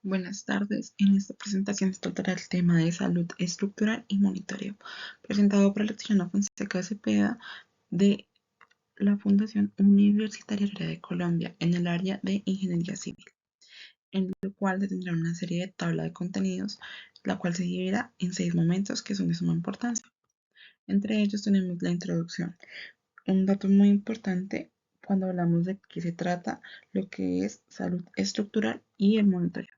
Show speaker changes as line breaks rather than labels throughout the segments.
Buenas tardes. En esta presentación se tratará el tema de salud estructural y monitoreo, presentado por Alexandra Fonseca Cepeda de la Fundación Universitaria Agraria de Colombia en el área de Ingeniería Civil, en lo cual se tendrá una serie de tabla de contenidos, la cual se dividirá en 6 momentos que son de suma importancia. Entre ellos tenemos la introducción, un dato muy importante cuando hablamos de qué se trata lo que es salud estructural y el monitoreo.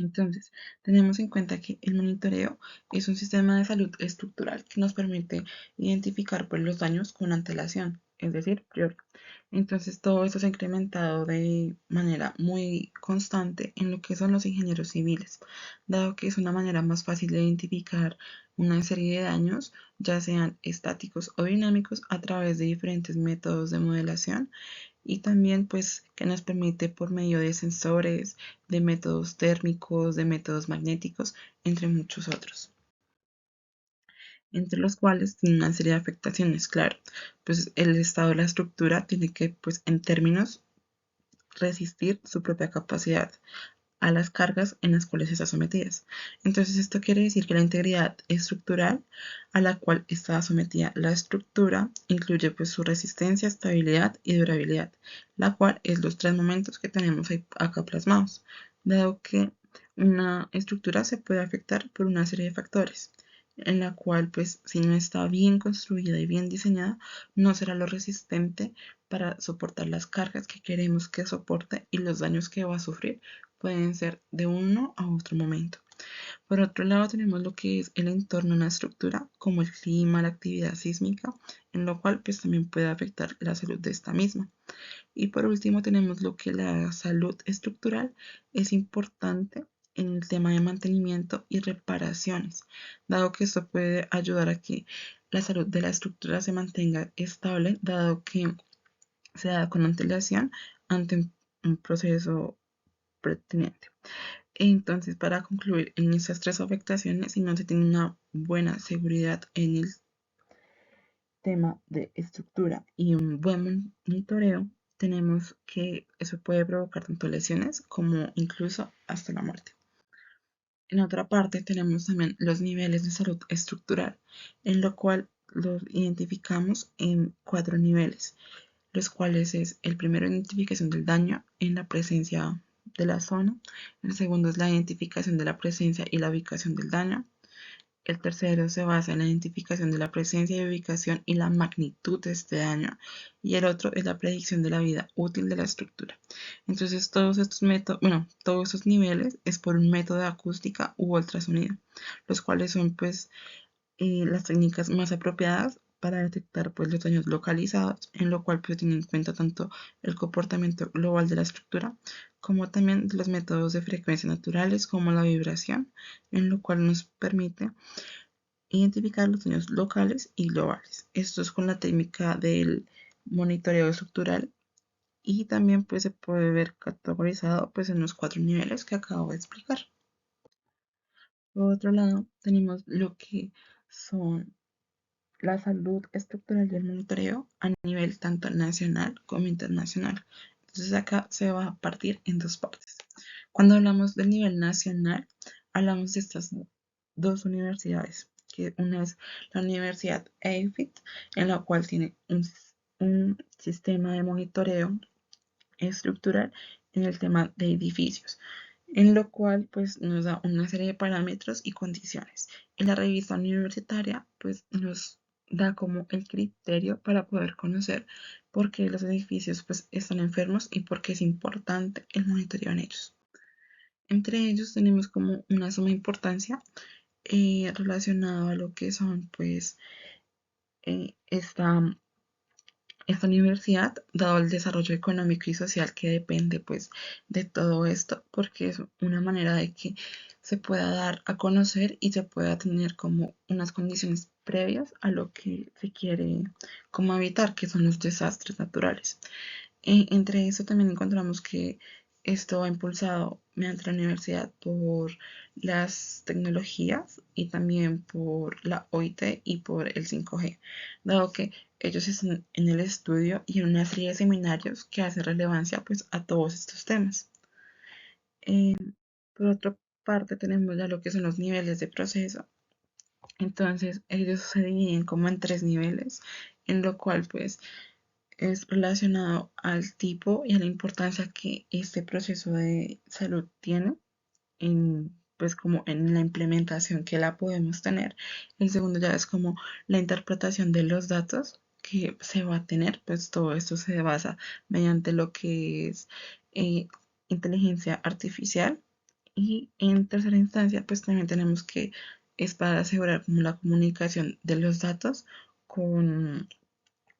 Entonces, tenemos en cuenta que el monitoreo es un sistema de salud estructural que nos permite identificar los daños con antelación, es decir, priori. Entonces, todo esto se ha incrementado de manera muy constante en lo que son los ingenieros civiles, dado que es una manera más fácil de identificar una serie de daños, ya sean estáticos o dinámicos, a través de diferentes métodos de modelación y también pues que nos permite por medio de sensores, de métodos térmicos, de métodos magnéticos, entre muchos otros, entre los cuales tiene una serie de afectaciones, claro, pues el estado de la estructura tiene que pues en términos resistir su propia capacidad a las cargas en las cuales está sometidas. Entonces esto quiere decir que la integridad estructural a la cual está sometida la estructura incluye pues su resistencia, estabilidad y durabilidad, la cual es los 3 momentos que tenemos acá plasmados, dado que una estructura se puede afectar por una serie de factores, en la cual pues si no está bien construida y bien diseñada, no será lo resistente para soportar las cargas que queremos que soporte y los daños que va a sufrir pueden ser de uno a otro momento. Por otro lado, tenemos lo que es el entorno de una estructura, como el clima, la actividad sísmica, en lo cual pues también puede afectar la salud de esta misma. Y por último, tenemos lo que la salud estructural es importante en el tema de mantenimiento y reparaciones, dado que esto puede ayudar a que la salud de la estructura se mantenga estable, dado que se da con antelación ante un proceso pertinente. Entonces, para concluir, en esas 3 afectaciones, si no se tiene una buena seguridad en el tema de estructura y un buen monitoreo, tenemos que eso puede provocar tanto lesiones como incluso hasta la muerte. En otra parte, tenemos también los niveles de salud estructural, en lo cual los identificamos en 4 niveles, los cuales es el primero, identificación del daño en la presencia de la zona. El segundo es la identificación de la presencia y la ubicación del daño. El tercero se basa en la identificación de la presencia y ubicación y la magnitud de este daño. Y el otro es la predicción de la vida útil de la estructura. Entonces, todos estos métodos, bueno, todos estos niveles es por un método de acústica u ultrasonido, los cuales son pues las técnicas más apropiadas para detectar pues, los daños localizados, en lo cual pues, tiene en cuenta tanto el comportamiento global de la estructura como también los métodos de frecuencia naturales como la vibración, en lo cual nos permite identificar los daños locales y globales. Esto es con la técnica del monitoreo estructural y también pues, se puede ver categorizado pues, en los 4 niveles que acabo de explicar. Por otro lado, tenemos lo que son la salud estructural y el monitoreo a nivel tanto nacional como internacional. Entonces acá se va a partir en 2 partes. Cuando hablamos del nivel nacional, hablamos de estas 2 universidades, que una es la Universidad EIFIT, en la cual tiene un sistema de monitoreo estructural en el tema de edificios, en lo cual pues nos da una serie de parámetros y condiciones. En la revista universitaria pues nos da como el criterio para poder conocer por qué los edificios pues están enfermos y por qué es importante el monitoreo en ellos. Entre ellos tenemos como una suma importancia relacionado a lo que son pues esta universidad, dado el desarrollo económico y social que depende pues de todo esto, porque es una manera de que se pueda dar a conocer y se pueda tener como unas condiciones previas a lo que se quiere como evitar, que son los desastres naturales. Entre eso también encontramos que esto va impulsado mediante la universidad por las tecnologías y también por la OIT y por el 5G, dado que ellos están en el estudio y en una serie de seminarios que hacen relevancia pues a todos estos temas. Por otra parte tenemos ya lo que son los niveles de proceso. Entonces ellos se dividen como en 3 niveles, en lo cual pues es relacionado al tipo y a la importancia que este proceso de salud tiene en, pues como en la implementación que la podemos tener. El segundo ya es como la interpretación de los datos que se va a tener, pues todo esto se basa mediante lo que es eh, inteligencia artificial. Y en tercera instancia, pues también tenemos que es para asegurar como la comunicación de los datos con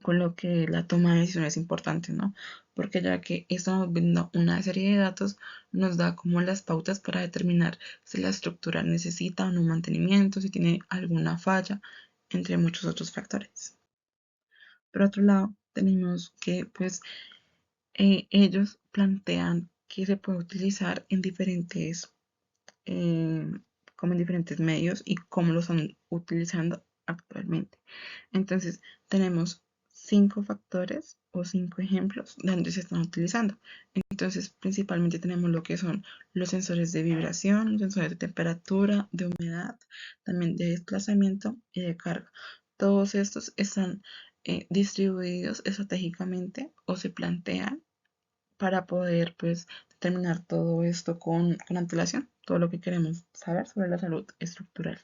lo que la toma de decisiones es importante, ¿no? Porque ya que estamos viendo una serie de datos, nos da como las pautas para determinar si la estructura necesita o no mantenimiento, si tiene alguna falla, entre muchos otros factores. Por otro lado, tenemos que pues ellos plantean que se puede utilizar en diferentes, eh, como en diferentes medios y cómo lo están utilizando actualmente. Entonces, tenemos 5 factores o 5 ejemplos donde se están utilizando. Entonces, principalmente tenemos lo que son los sensores de vibración, los sensores de temperatura, de humedad, también de desplazamiento y de carga. Todos estos están distribuidos estratégicamente o se plantean para poder pues determinar todo esto con antelación, todo lo que queremos saber sobre la salud estructural.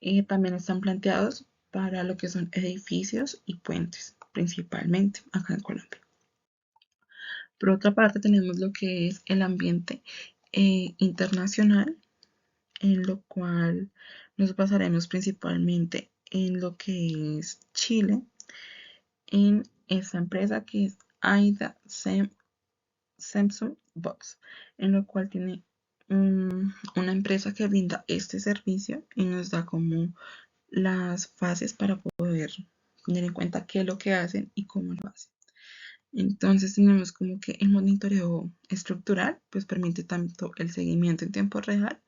Y también están planteados para lo que son edificios y puentes, principalmente acá en Colombia. Por otra parte tenemos lo que es el ambiente internacional, en lo cual nos basaremos principalmente en lo que es Chile, en esta empresa que es AIDA Samsung Box, en lo cual tiene una empresa que brinda este servicio y nos da como las fases para poder tener en cuenta qué es lo que hacen y cómo lo hacen. Entonces tenemos como que el monitoreo estructural pues permite tanto el seguimiento en tiempo real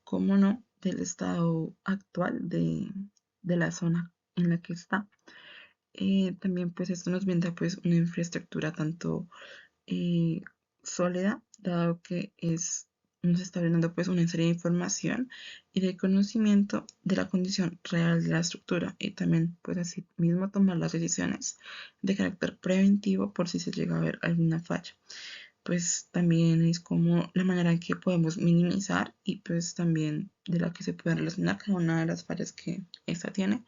como no del estado actual de la zona en la que está. También pues esto nos brinda pues una infraestructura tanto eh, sólida, dado que nos está brindando pues una serie de información y de conocimiento de la condición real de la estructura y también pues así mismo tomar las decisiones de carácter preventivo por si se llega a ver alguna falla. Pues también es como la manera en que podemos minimizar y pues también de la que se puede relacionar cada una de las fallas que esta tiene.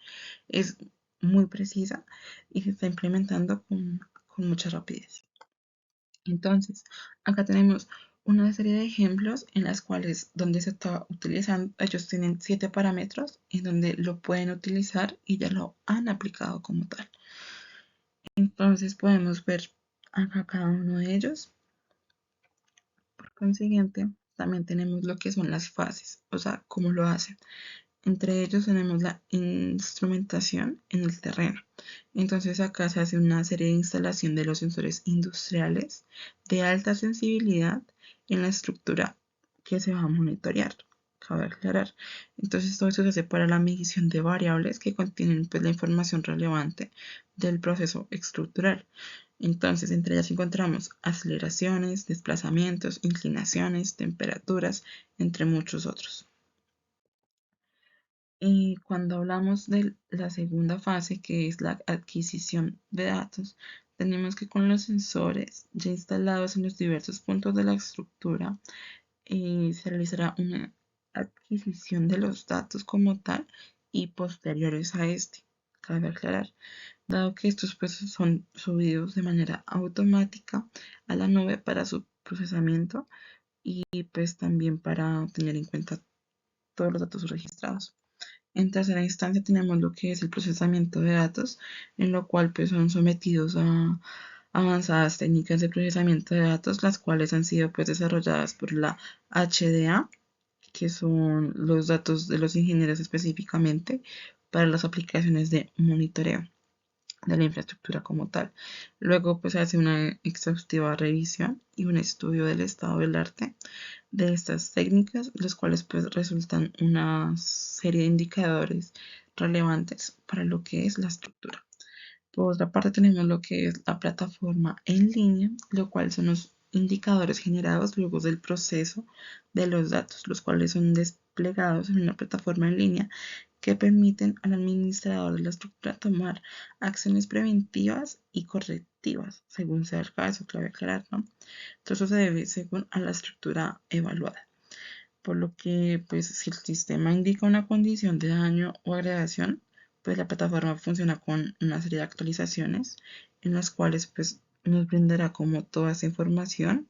Es muy precisa y se está implementando con mucha rapidez. Entonces, acá tenemos una serie de ejemplos en las cuales donde se está utilizando, ellos tienen 7 parámetros en donde lo pueden utilizar y ya lo han aplicado como tal. Entonces podemos ver acá cada uno de ellos. Por consiguiente, también tenemos lo que son las fases, o sea, cómo lo hacen. Entre ellos tenemos la instrumentación en el terreno. Entonces acá se hace una serie de instalación de los sensores industriales de alta sensibilidad en la estructura que se va a monitorear. Cabe aclarar. Entonces todo esto se hace para la medición de variables que contienen pues, la información relevante del proceso estructural. Entonces entre ellas encontramos aceleraciones, desplazamientos, inclinaciones, temperaturas, entre muchos otros. Y cuando hablamos de la segunda fase, que es la adquisición de datos, tenemos que con los sensores ya instalados en los diversos puntos de la estructura, se realizará una adquisición de los datos como tal y posteriores a este. Cabe aclarar, dado que estos pues, son subidos de manera automática a la nube para su procesamiento y pues también para tener en cuenta todos los datos registrados. En tercera instancia tenemos lo que es el procesamiento de datos, en lo cual pues, son sometidos a avanzadas técnicas de procesamiento de datos, las cuales han sido pues, desarrolladas por la HDA, que son los datos de los ingenieros específicamente para las aplicaciones de monitoreo de la infraestructura como tal. Luego pues se hace una exhaustiva revisión y un estudio del estado del arte de estas técnicas, los cuales pues resultan una serie de indicadores relevantes para lo que es la estructura. Por otra parte tenemos lo que es la plataforma en línea, lo cual se nos indicadores generados luego del proceso de los datos, los cuales son desplegados en una plataforma en línea que permiten al administrador de la estructura tomar acciones preventivas y correctivas, según sea el caso, clave aclarar, ¿no? Todo eso se debe según a la estructura evaluada. Por lo que, pues, si el sistema indica una condición de daño o agregación, pues la plataforma funciona con una serie de actualizaciones en las cuales, pues, nos brindará como toda esa información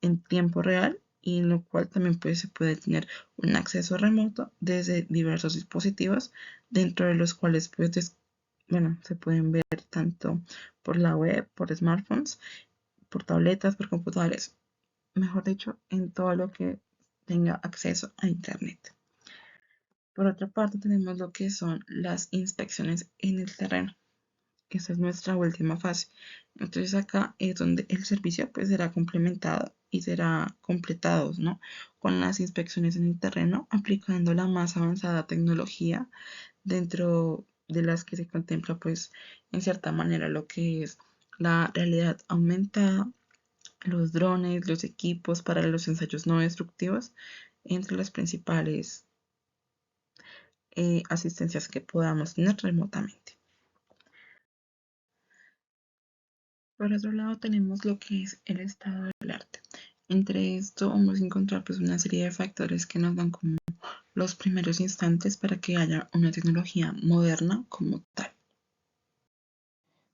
en tiempo real y en lo cual también pues, se puede tener un acceso remoto desde diversos dispositivos, dentro de los cuales pues, bueno, se pueden ver tanto por la web, por smartphones, por tabletas, por computadores, mejor dicho, en todo lo que tenga acceso a Internet. Por otra parte, tenemos lo que son las inspecciones en el terreno. Esa es nuestra última fase. Entonces acá es donde el servicio pues será complementado y será completado, ¿no? Con las inspecciones en el terreno, aplicando la más avanzada tecnología dentro de las que se contempla pues en cierta manera lo que es la realidad aumentada, los drones, los equipos para los ensayos no destructivos, entre las principales asistencias que podamos tener remotamente. Por otro lado tenemos lo que es el estado del arte. Entre esto vamos a encontrar pues una serie de factores que nos dan como los primeros instantes para que haya una tecnología moderna como tal.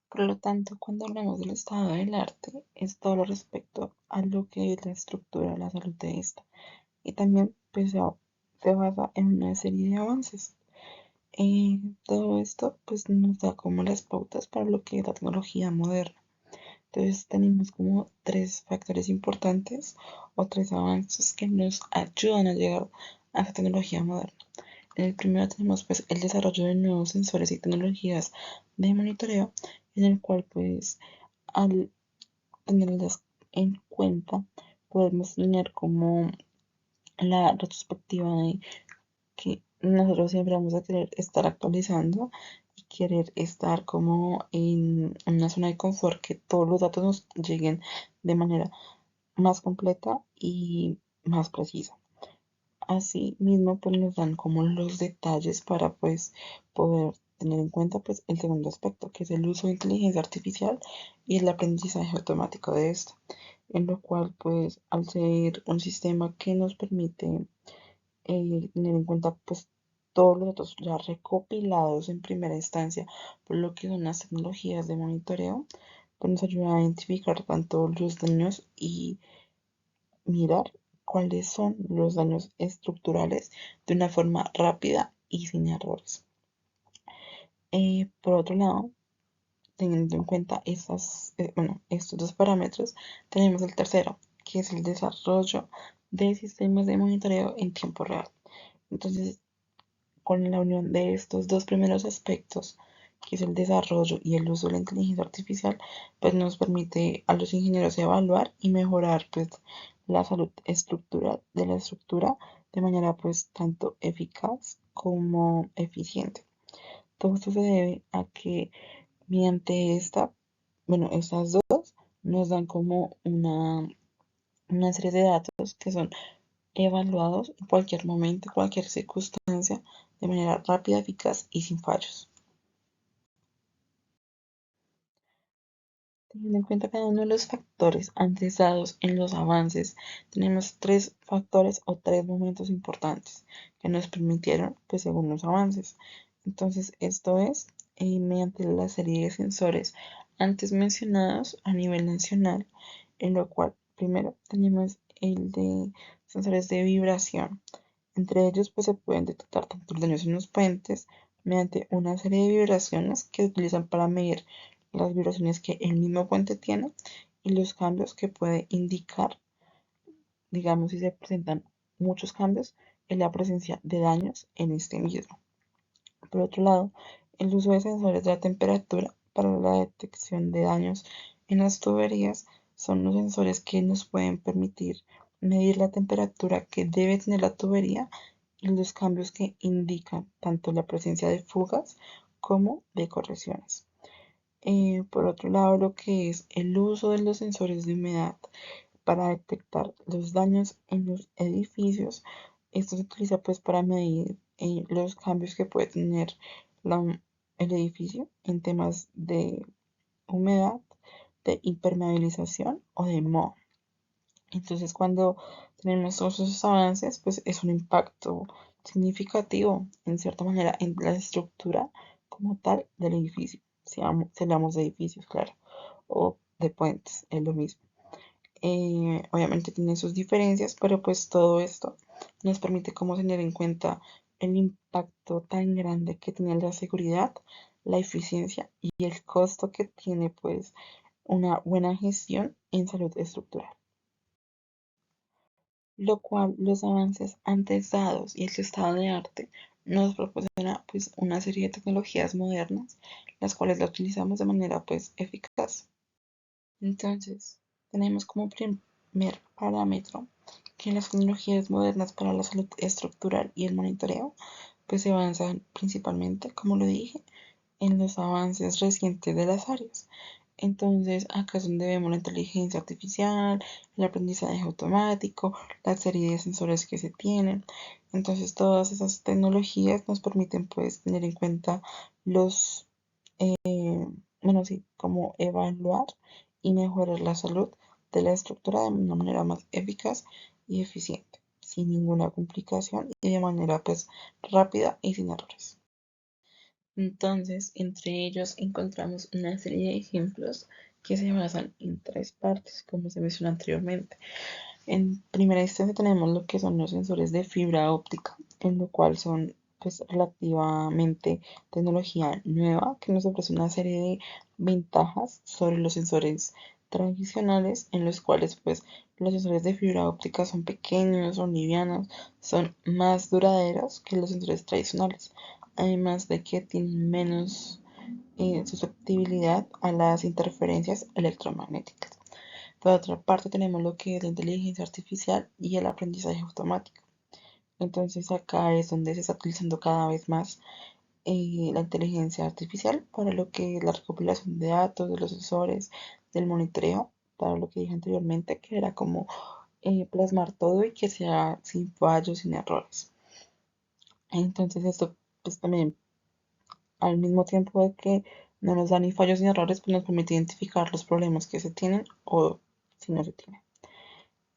Por lo tanto, cuando hablamos del estado del arte, es todo lo respecto a lo que es la estructura, la salud de esta. Y también pues, se basa en una serie de avances. Todo esto pues nos da como las pautas para lo que es la tecnología moderna. Entonces tenemos como tres factores importantes o tres avances que nos ayudan a llegar a esta tecnología moderna. En el primero tenemos pues el desarrollo de nuevos sensores y tecnologías de monitoreo, en el cual pues al tenerlas en cuenta podemos tener como la retrospectiva de que nosotros siempre vamos a querer estar actualizando y querer estar como en una zona de confort, que todos los datos nos lleguen de manera más completa y más precisa. Así mismo pues nos dan como los detalles para pues poder tener en cuenta pues el segundo aspecto, que es el uso de inteligencia artificial y el aprendizaje automático de esto, en lo cual pues al ser un sistema que nos permite tener en cuenta pues todos los datos ya recopilados en primera instancia por lo que son las tecnologías de monitoreo, pues nos ayuda a identificar tanto los daños y mirar cuáles son los daños estructurales de una forma rápida y sin errores. Por otro lado, teniendo en cuenta estos dos parámetros, tenemos el tercero, que es el desarrollo de sistemas de monitoreo en tiempo real. Entonces, con la unión de estos dos primeros aspectos, que es el desarrollo y el uso de la inteligencia artificial, pues nos permite a los ingenieros evaluar y mejorar pues la salud estructural de la estructura de manera pues tanto eficaz como eficiente. Todo esto se debe a que mediante estas dos nos dan como una serie de datos que son evaluados en cualquier momento, cualquier circunstancia, de manera rápida, eficaz y sin fallos. Teniendo en cuenta cada uno de los factores antes dados en los avances, tenemos tres factores o tres momentos importantes que nos permitieron, pues según los avances. Entonces, esto es mediante la serie de sensores antes mencionados a nivel nacional, en lo cual primero tenemos el de sensores de vibración. Entre ellos, pues se pueden detectar tanto daños en los puentes mediante una serie de vibraciones que se utilizan para medir las vibraciones que el mismo puente tiene y los cambios que puede indicar, digamos, si se presentan muchos cambios en la presencia de daños en este mismo. Por otro lado, el uso de sensores de la temperatura para la detección de daños en las tuberías son los sensores que nos pueden permitir medir la temperatura que debe tener la tubería y los cambios que indican tanto la presencia de fugas como de correcciones. Por otro lado, lo que es el uso de los sensores de humedad para detectar los daños en los edificios. Esto se utiliza pues para medir los cambios que puede tener el edificio en temas de humedad, de impermeabilización o de moho. Entonces, cuando tenemos todos esos avances, pues es un impacto significativo, en cierta manera, en la estructura como tal del edificio. Si hablamos de edificios, claro, o de puentes, es lo mismo. Obviamente tiene sus diferencias, pero pues todo esto nos permite como tener en cuenta el impacto tan grande que tiene la seguridad, la eficiencia y el costo que tiene pues una buena gestión en salud estructural. Lo cual los avances antes dados y el estado de arte nos proporciona pues una serie de tecnologías modernas, las cuales las utilizamos de manera pues eficaz. Entonces, tenemos como primer parámetro que las tecnologías modernas para la salud estructural y el monitoreo pues se avanzan principalmente, como lo dije, en los avances recientes de las áreas. Entonces, acá es donde vemos la inteligencia artificial, el aprendizaje automático, la serie de sensores que se tienen. Entonces, todas esas tecnologías nos permiten pues tener en cuenta los, bueno, sí, como evaluar y mejorar la salud de la estructura de una manera más eficaz y eficiente, sin ninguna complicación y de manera pues rápida y sin errores. Entonces, entre ellos encontramos una serie de ejemplos que se basan en tres partes, como se mencionó anteriormente. En primera instancia tenemos lo que son los sensores de fibra óptica, en lo cual son pues relativamente tecnología nueva que nos ofrece una serie de ventajas sobre los sensores tradicionales, en los cuales pues los sensores de fibra óptica son pequeños, son livianos, son más duraderos que los sensores tradicionales, además de que tienen menos susceptibilidad a las interferencias electromagnéticas. Por otra parte, tenemos lo que es la inteligencia artificial y el aprendizaje automático. Entonces, acá es donde se está utilizando cada vez más la inteligencia artificial para lo que es la recopilación de datos, de los sensores, del monitoreo, para lo que dije anteriormente, que era como plasmar todo y que sea sin fallos, sin errores. Entonces, esto pues también al mismo tiempo de que no nos da ni fallos ni errores, pues nos permite identificar los problemas que se tienen o si no se tienen.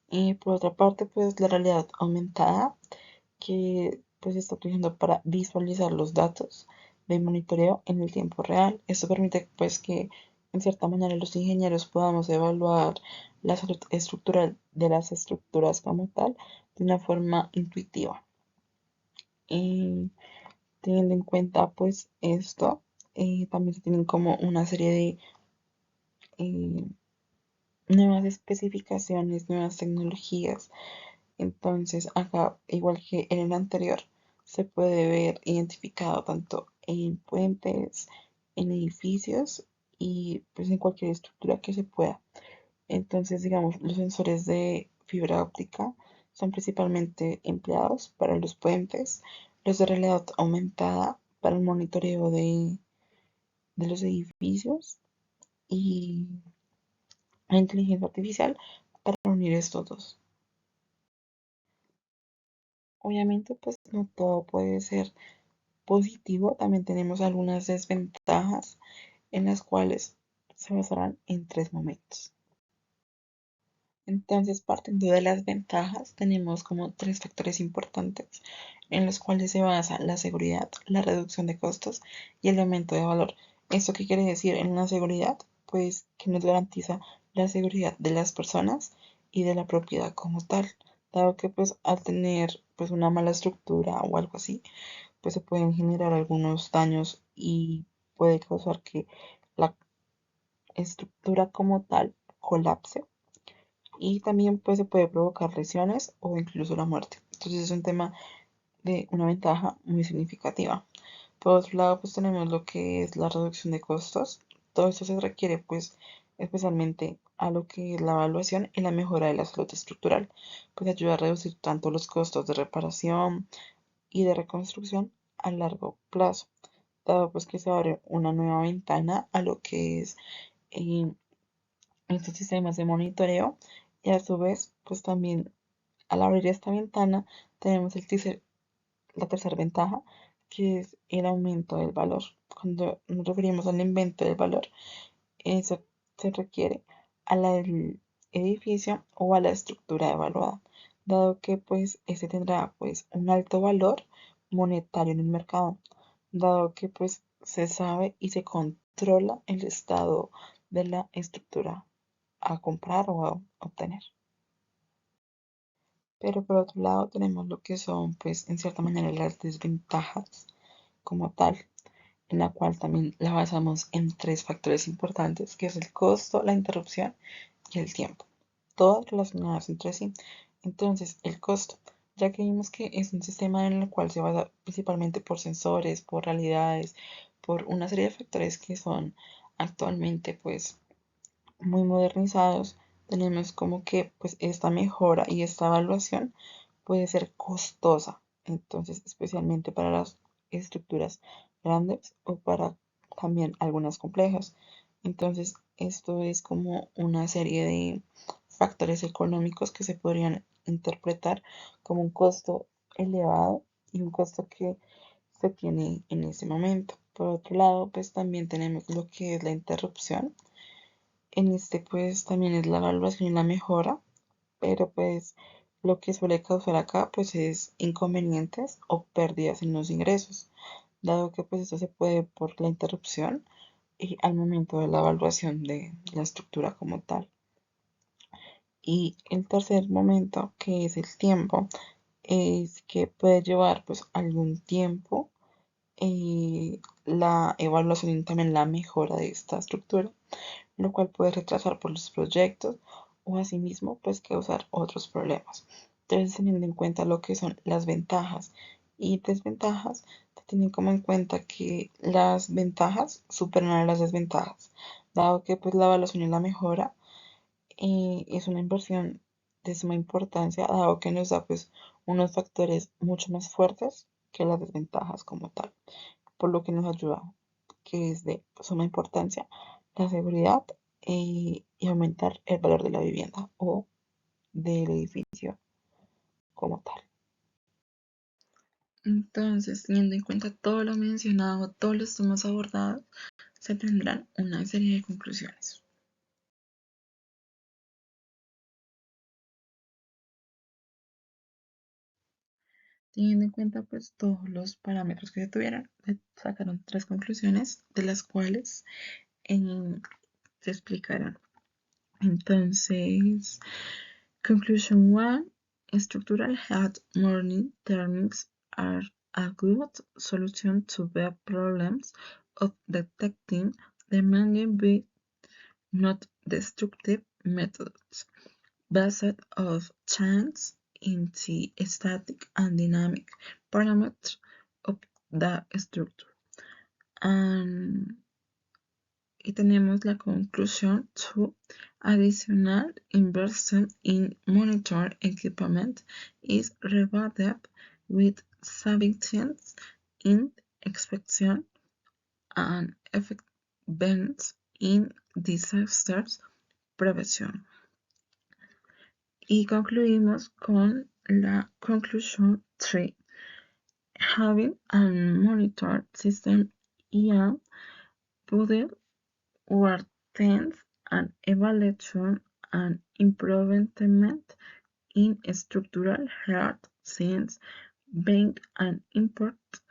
Y por otra parte, pues la realidad aumentada que pues se está utilizando para visualizar los datos de monitoreo en el tiempo real. Esto permite pues que en cierta manera los ingenieros podamos evaluar la salud estructural de las estructuras como tal de una forma intuitiva. Y teniendo en cuenta pues esto, también se tienen como una serie de eh, nuevas especificaciones, nuevas tecnologías. Entonces, acá, igual que en el anterior, se puede ver identificado tanto en puentes, en edificios y pues en cualquier estructura que se pueda. Entonces, digamos, los sensores de fibra óptica son principalmente empleados para los puentes, los de realidad aumentada para el monitoreo de los edificios y la inteligencia artificial para unir estos dos. Obviamente, pues no todo puede ser positivo, también tenemos algunas desventajas en las cuales se basarán en tres momentos. Entonces, partiendo de las ventajas, tenemos como tres factores importantes en los cuales se basa la seguridad, la reducción de costos y el aumento de valor. ¿Esto qué quiere decir en la seguridad? Pues que nos garantiza la seguridad de las personas y de la propiedad como tal, dado que pues al tener pues una mala estructura o algo así, pues se pueden generar algunos daños y puede causar que la estructura como tal colapse y también pues se puede provocar lesiones o incluso la muerte. Entonces es un tema de una ventaja muy significativa. Por otro lado, pues tenemos lo que es la reducción de costos. Todo esto se requiere pues especialmente a lo que es la evaluación y la mejora de la salud estructural, pues ayuda a reducir tanto los costos de reparación y de reconstrucción a largo plazo, dado pues que se abre una nueva ventana a lo que es eh, estos sistemas de monitoreo Y a su vez, pues también al abrir esta ventana tenemos la tercera ventaja, que es el aumento del valor. Cuando nos referimos al invento del valor, eso se requiere al edificio o a la estructura evaluada, dado que pues ese tendrá pues un alto valor monetario en el mercado, dado que pues se sabe y se controla el estado de la estructura a comprar o a obtener. Pero por otro lado tenemos lo que son pues en cierta manera las desventajas como tal, en la cual también la basamos en tres factores importantes, que es el costo, la interrupción y el tiempo, todas relacionadas entre sí. Entonces, el costo, ya que vimos que es un sistema en el cual se basa principalmente por sensores, por realidades, por una serie de factores que son actualmente pues muy modernizados, tenemos como que pues esta mejora y esta evaluación puede ser costosa, entonces especialmente para las estructuras grandes o para también algunas complejas. Entonces esto es como una serie de factores económicos que se podrían interpretar como un costo elevado y un costo que se tiene en ese momento. Por otro lado, pues también tenemos lo que es la interrupción. En este pues también es la evaluación y la mejora, pero pues lo que suele causar acá pues es inconvenientes o pérdidas en los ingresos, dado que pues esto se puede por la interrupción y al momento de la evaluación de la estructura como tal. Y el tercer momento, que es el tiempo, es que puede llevar pues algún tiempo la evaluación y también la mejora de esta estructura, lo cual puede retrasar por los proyectos o asimismo pues causar otros problemas. Entonces, teniendo en cuenta lo que son las ventajas y desventajas, se tienen como en cuenta que las ventajas superan a las desventajas, dado que pues la evaluación y la mejora es una inversión de suma importancia, dado que nos da pues unos factores mucho más fuertes que las desventajas como tal, por lo que nos ayuda, que es de suma importancia, la seguridad y aumentar el valor de la vivienda o del edificio como tal. Entonces, teniendo en cuenta todo lo mencionado, todos los temas abordados, se tendrán una serie de conclusiones. Teniendo en cuenta pues todos los parámetros que se tuvieran, se sacaron tres conclusiones de las cuales se explicarán. Entonces, conclusion 1, structural health morning terms are a good solution to the problems of detecting demanding but not destructive methods based on chance in the static and dynamic parameters of the structure. Y tenemos la conclusión 2. Additional investment in monitor equipment is rewarded with savings in inspection and events in disasters prevention. Y concluimos con la conclusión 3. Having a monitor system and putting warrants an evaluation and improvement in structural health since being an important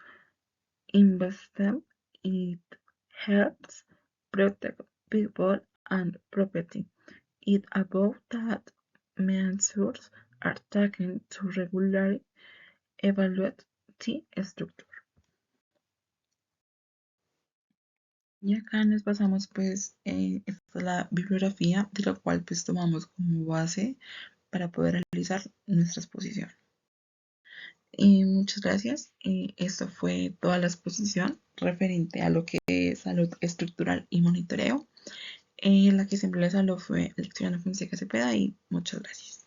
investment, it helps protect people and property. It above that measures are taken to regularly evaluate the structure. Y acá nos basamos pues en la bibliografía de la cual pues tomamos como base para poder realizar nuestra exposición. Y muchas gracias. Esto fue toda la exposición referente a lo que es salud estructural y monitoreo. La que siempre les habló fue Lección Fonseca Cepeda y muchas gracias.